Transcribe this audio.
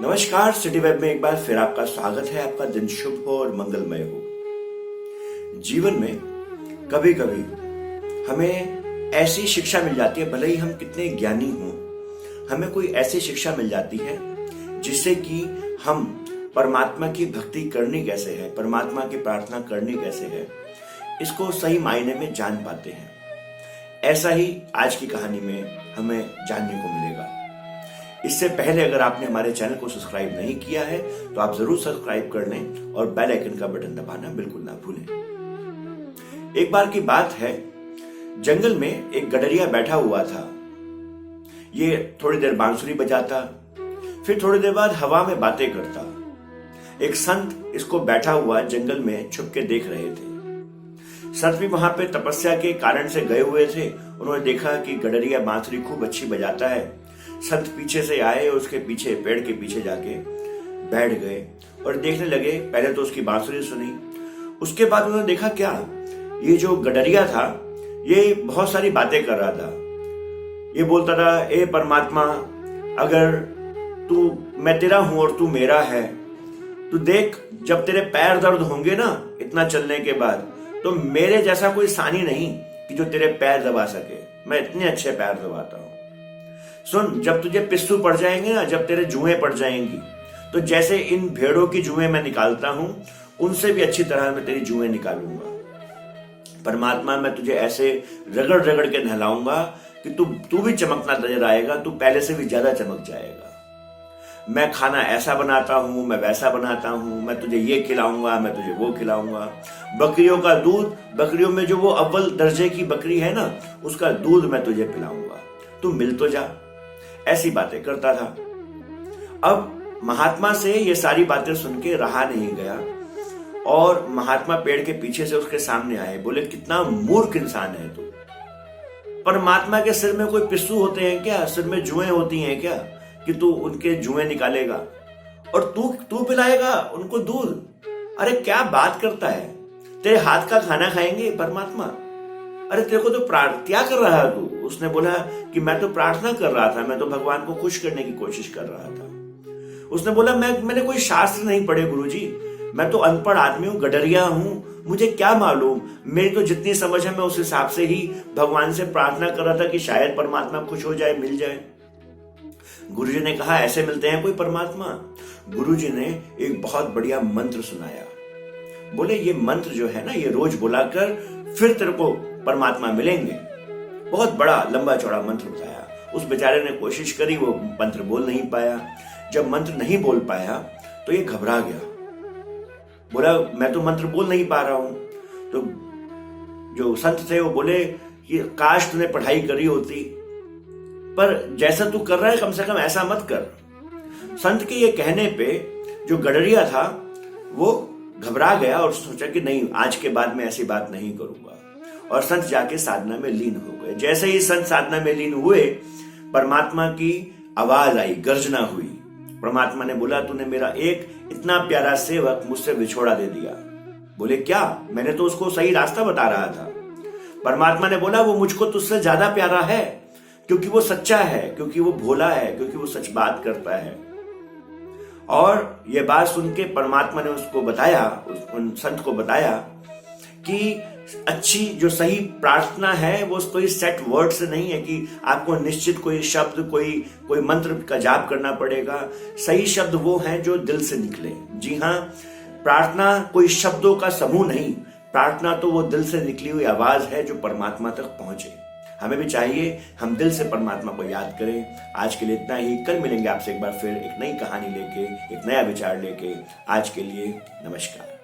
नमस्कार, city web में एक बार फिर आपका स्वागत है। आपका दिन शुभ हो और मंगलमय हो। जीवन में कभी कभी हमें ऐसी शिक्षा मिल जाती है, भले ही हम कितने ज्ञानी हों, हमें कोई ऐसी शिक्षा मिल जाती है जिससे कि हम परमात्मा की भक्ति करनी कैसे है, परमात्मा की प्रार्थना करनी कैसे है, इसको सही मायने में जान पाते हैं। ऐसा ही आज की कहानी में हमें जानने को मिलेगा। इससे पहले अगर आपने हमारे चैनल को सब्सक्राइब नहीं किया है तो आप जरूर सब्सक्राइब कर लें और बेल आइकन का बटन दबाना बिल्कुल ना भूलें। एक बार की बात है, जंगल में एक गडरिया बैठा हुआ था। ये थोड़ी देर बांसुरी बजाता, फिर थोड़ी देर बाद हवा में बातें करता। एक संत इसको बैठा हुआ जंगल में छुप के देख रहे थे। संत भी वहां पे तपस्या के कारण से गए हुए थे। उन्होंने देखा कि गडरिया बांसुरी खूब अच्छी बजाता है। संत पीछे से आए और उसके पीछे, पेड़ के पीछे जाके बैठ गए और देखने लगे। पहले तो उसकी बांसुरी सुनी, उसके बाद उन्होंने देखा क्या, ये जो गडरिया था ये बहुत सारी बातें कर रहा था। ये बोलता था, ए परमात्मा, अगर मैं तेरा हूं और तू मेरा है, तू देख, जब तेरे पैर दर्द होंगे ना इतना चलने के बाद, तो मेरे जैसा कोई सानी नहीं कि जो तेरे पैर दबा सके। मैं इतने अच्छे पैर दबाता हूं। सुन, जब तुझे पिस्सू पड़ जाएंगे ना, जब तेरे जुएं पड़ जाएंगी, तो जैसे इन भेड़ों की जुएं मैं निकालता हूं, उनसे भी अच्छी तरह मैं तेरी जुएं निकालूंगा। परमात्मा, मैं तुझे ऐसे रगड़ रगड़ के नहलाऊंगा कि तू भी चमकना नजर आएगा, तू पहले से भी ज्यादा चमक जाएगा। मैं खाना ऐसा बनाता हूं, मैं वैसा बनाता हूं, मैं तुझे ये खिलाऊंगा, मैं तुझे वो खिलाऊंगा। बकरियों का दूध, बकरियों में जो वो अव्वल दर्जे की बकरी है ना, उसका दूध मैं तुझे पिलाऊंगा, तू मिल तो जा। ऐसी बातें करता था। अब महात्मा से ये सारी बातें सुन के रहा नहीं गया और महात्मा पेड़ के पीछे से उसके सामने आए। बोले, कितना मूर्ख इंसान है तू। परमात्मा के सिर में कोई पिस्सू होते हैं क्या? सिर में जुएं होती हैं क्या कि तू उनके जुएं निकालेगा और तू पिलाएगा उनको दूध? अरे क्या बात करता है, तेरे हाथ का खाना खाएंगे परमात्मा? अरे तेरे को तो क्या कर रहा है तू? उसने बोला कि मैं तो प्रार्थना कर रहा था, मैं तो भगवान को खुश करने की कोशिश कर रहा था। उसने बोला, मैंने कोई शास्त्र नहीं पढ़े गुरुजी, मैं तो अनपढ़ आदमी हूँ, गडरिया हूँ, मुझे क्या मालूम। मेरी तो जितनी समझ है मैं उस हिसाब से ही भगवान से प्रार्थना कर रहा था कि शायद परमात्मा खुश हो जाए, मिल जाए। गुरुजी ने कहा, ऐसे मिलते हैं कोई परमात्मा? गुरुजी ने एक बहुत बढ़िया मंत्र सुनाया। बोले, ये मंत्र जो है ना, ये रोज बोला कर, फिर तेरे को परमात्मा मिलेंगे। बहुत बड़ा लंबा चौड़ा मंत्र बताया। उस बेचारे ने कोशिश करी, वो मंत्र बोल नहीं पाया। जब मंत्र नहीं बोल पाया तो ये घबरा गया। बोला, मैं तो मंत्र बोल नहीं पा रहा हूं। तो जो संत थे वो बोले कि काश तूने पढ़ाई करी होती, पर जैसा तू कर रहा है कम से कम ऐसा मत कर। संत के ये कहने पे जो गडरिया था वो घबरा गया और सोचा कि नहीं, आज के बाद मैं ऐसी बात नहीं करूंगा। और संत जाके साधना में लीन हो गए। जैसे ही संत साधना में लीन हुए, परमात्मा की आवाज आई, गर्जना हुई। परमात्मा ने बोला, तूने मेरा एक इतना प्यारा सेवक मुझसे विछोड़ा दे दिया। बोले, क्या? मैंने तो उसको सही रास्ता बता रहा था। परमात्मा ने बोला, वो मुझको तुझसे ज्यादा प्यारा है, क्योंकि वो सच्चा है, क्योंकि वो भोला है, क्योंकि वो सच बात करता है। और ये बात सुन के परमात्मा ने उसको बताया, उन संत को बताया कि अच्छी जो सही प्रार्थना है वो कोई सेट वर्ड से नहीं है कि आपको निश्चित कोई शब्द, कोई मंत्र का जाप करना पड़ेगा। सही शब्द वो हैं जो दिल से निकले। जी हाँ, प्रार्थना कोई शब्दों का समूह नहीं, प्रार्थना तो वो दिल से निकली हुई आवाज है जो परमात्मा तक पहुंचे। हमें भी चाहिए हम दिल से परमात्मा को याद करें। आज के लिए इतना ही। कल मिलेंगे आपसे एक बार फिर एक नई कहानी लेके, एक नया विचार लेके। आज के लिए नमस्कार।